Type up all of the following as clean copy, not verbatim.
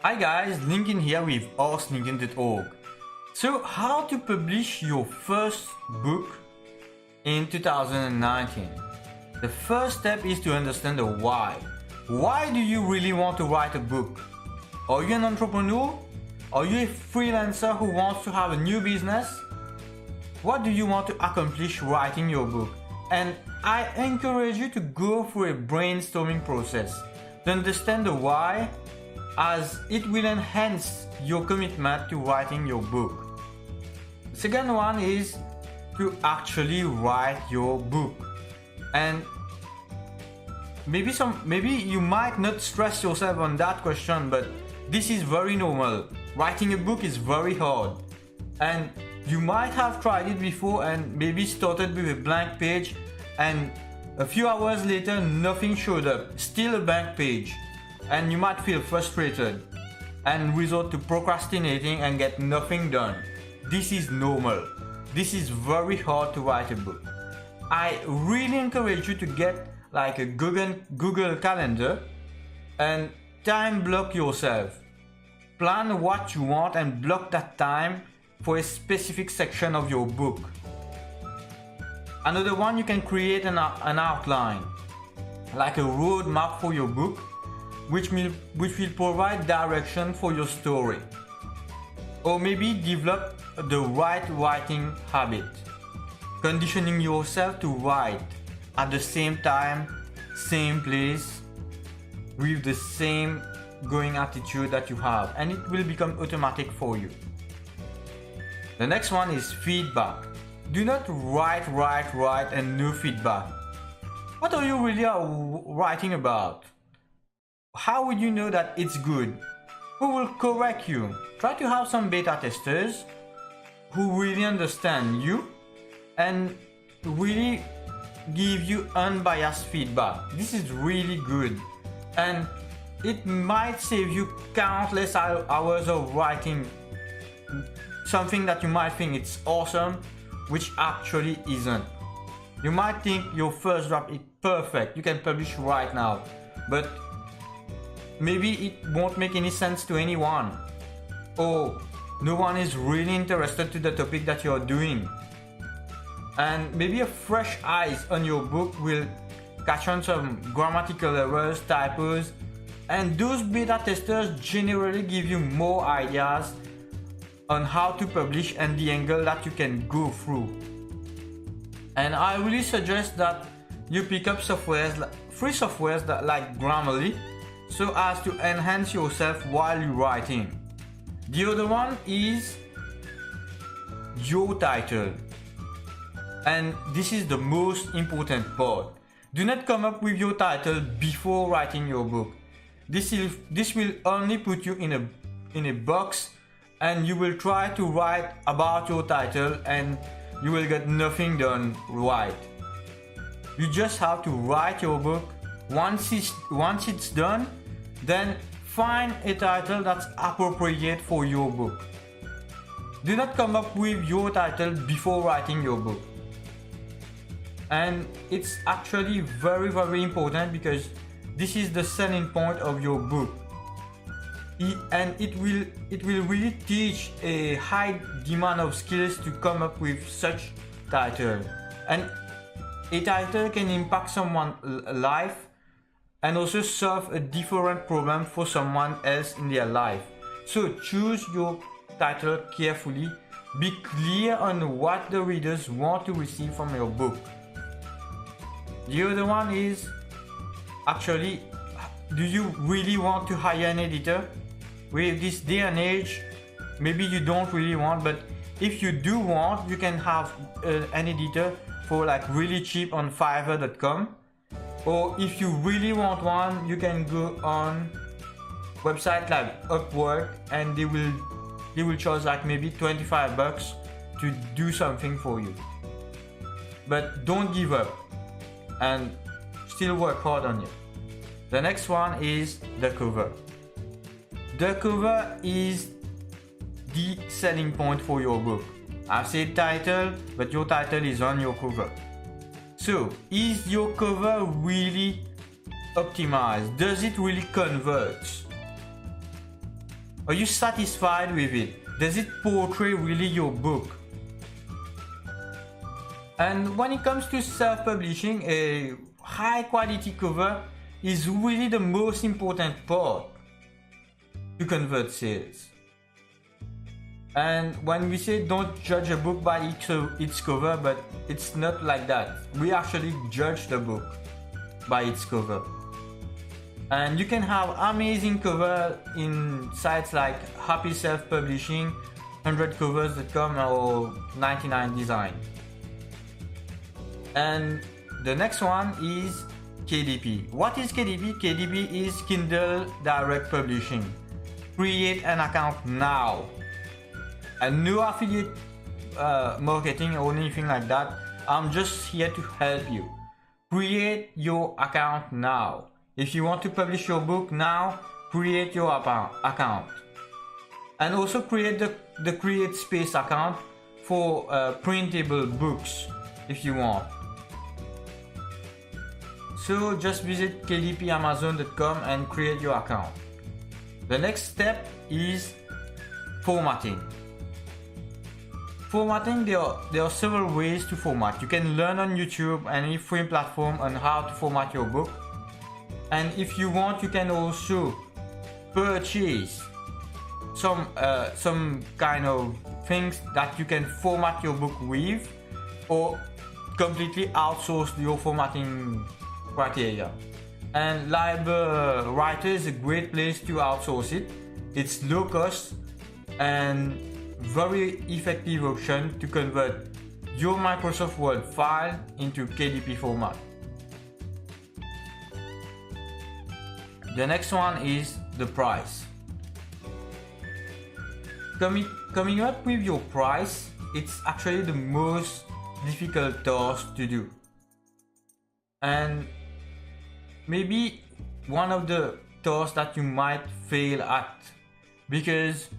Hi guys, Lincoln here with asklincoln.org. So how to publish your first book in 2019? The first step is to understand the why. Why do you really want to write a book? Are you an entrepreneur? Are you a freelancer who wants to have a new business? What do you want to accomplish writing your book? And I encourage you to go through a brainstorming process to understand the why, as it will enhance your commitment to writing your book. The second one is to actually write your book. And maybe you might not stress yourself on that question, but this is very normal. Writing a book is very hard. And you might have tried it before and maybe started with a blank page, and a few hours later nothing showed up, still a blank page. And you might feel frustrated and resort to procrastinating and get nothing done. This is normal. This is very hard to write a book. I really encourage you to get like a Google Calendar and time block yourself. Plan what you want and block that time for a specific section of your book. Another one, you can create an outline, like a roadmap for your book, which will provide direction for your story. Or maybe develop the right writing habit, conditioning yourself to write at the same time, same place, with the same going attitude that you have, and it will become automatic for you. The next one is feedback. Do not write and no feedback. What are you really writing about? How would you know that it's good? Who will correct you? Try to have some beta testers who really understand you and really give you unbiased feedback. This is really good, and it might save you countless hours of writing something that you might think it's awesome, which actually isn't. You might think your first draft is perfect, you can publish right now, but maybe it won't make any sense to anyone, or no one is really interested to the topic that you're doing. And maybe a fresh eyes on your book will catch on some grammatical errors, typos, and those beta testers generally give you more ideas on how to publish and the angle that you can go through. And I really suggest that you pick up free softwares like Grammarly, so as to enhance yourself while you're writing. The other one is your title, and this is the most important part. Do not come up with your title before writing your book. This will only put you in a box, and you will try to write about your title and you will get nothing done right. You just have to write your book. Once it's done, then find a title that's appropriate for your book. Do not come up with your title before writing your book. And it's actually very, very important, because this is the selling point of your book. And it will really teach a high demand of skills to come up with such title. And a title can impact someone's life and also solve a different problem for someone else in their life. So choose your title carefully. Be clear on what the readers want to receive from your book. The other one is, actually, do you really want to hire an editor? With this day and age, maybe you don't really want, but if you do want, you can have an editor for like really cheap on Fiverr.com. Or if you really want one, you can go on website like Upwork, and they will charge like maybe $25 to do something for you. But don't give up and still work hard on it. The next one is the cover. The cover is the selling point for your book. I've said title, but your title is on your cover. So, is your cover really optimized? Does it really convert? Are you satisfied with it? Does it portray really your book? And when it comes to self-publishing, a high quality cover is really the most important part to convert sales. And when we say don't judge a book by its cover, but it's not like that. We actually judge the book by its cover. And you can have amazing cover in sites like Happy Self Publishing, 100covers.com or 99 Design. And the next one is KDP. What is KDP? KDP is Kindle Direct Publishing. Create an account now. And no affiliate marketing or anything like that. I'm just here to help you. Create your account now. If you want to publish your book now, create your account. And also create the Create Space account for printable books if you want. So just visit kdpamazon.com and create your account. The next step is formatting. Formatting, there are several ways to format. You can learn on YouTube and any free platform on how to format your book. And if you want, you can also purchase some kind of things that you can format your book with, or completely outsource your formatting criteria. And LiberWriter is a great place to outsource it. It's low cost and very effective option to convert your Microsoft Word file into KDP format. The next one is the price. Coming up with your price, it's actually the most difficult task to do. And maybe one of the tasks that you might fail at, because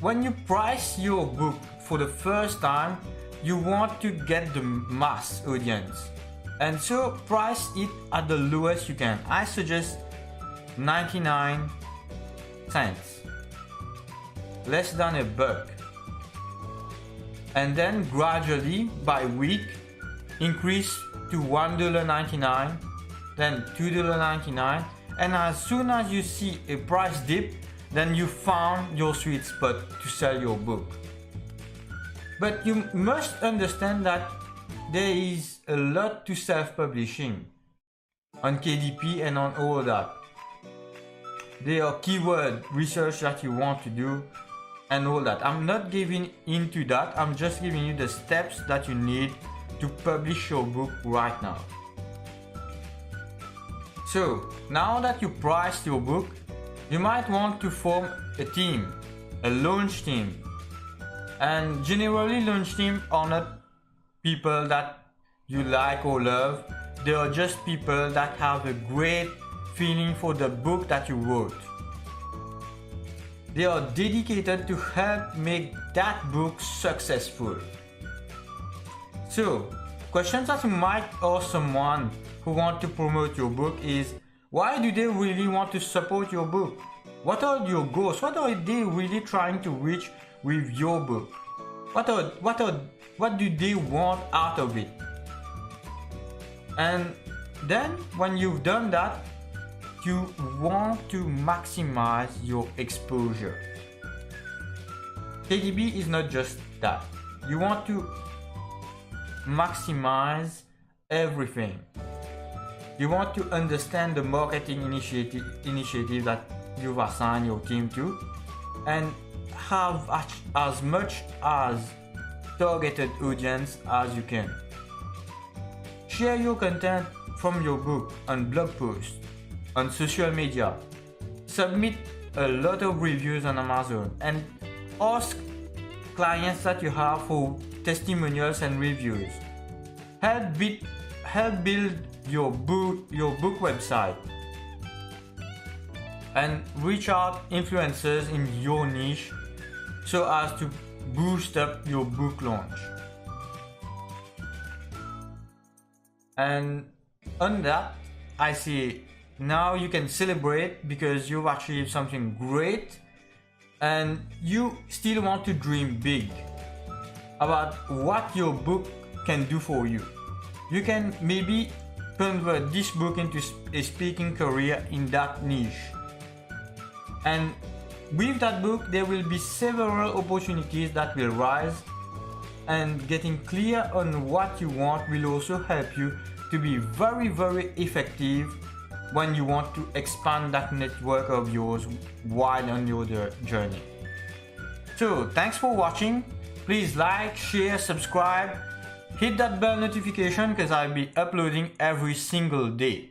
when you price your book for the first time, you want to get the mass audience. And so price it at the lowest you can. I suggest 99 cents, less than a buck. And then gradually by week increase to $1.99, then $2.99, and as soon as you see a price dip, then you found your sweet spot to sell your book. But you must understand that there is a lot to self-publishing on KDP and on all that. There are keyword research that you want to do and all that. I'm not giving into that. I'm just giving you the steps that you need to publish your book right now. So now that you priced your book, you might want to form a team, a launch team. And generally launch teams are not people that you like or love. They are just people that have a great feeling for the book that you wrote. They are dedicated to help make that book successful. So, questions that you might ask someone who wants to promote your book is, why do they really want to support your book? What are your goals? What are they really trying to reach with your book? What do they want out of it? And then when you've done that, you want to maximize your exposure. KDP is not just that. You want to maximize everything. You want to understand the marketing initiative that you've assigned your team to, and have as much as targeted audience as you can. Share your content from your book on blog posts, on social media. Submit a lot of reviews on Amazon, and ask clients that you have for testimonials and reviews. Help build your book website, and reach out influencers in your niche so as to boost up your book launch. And on that, I say now you can celebrate because you've achieved something great, and you still want to dream big about what your book can do for you, you can maybe convert this book into a speaking career in that niche. And with that book, there will be several opportunities that will rise, and getting clear on what you want will also help you to be very, very effective when you want to expand that network of yours while on your journey. So thanks for watching. Please like, share, subscribe, hit that bell notification because I'll be uploading every single day.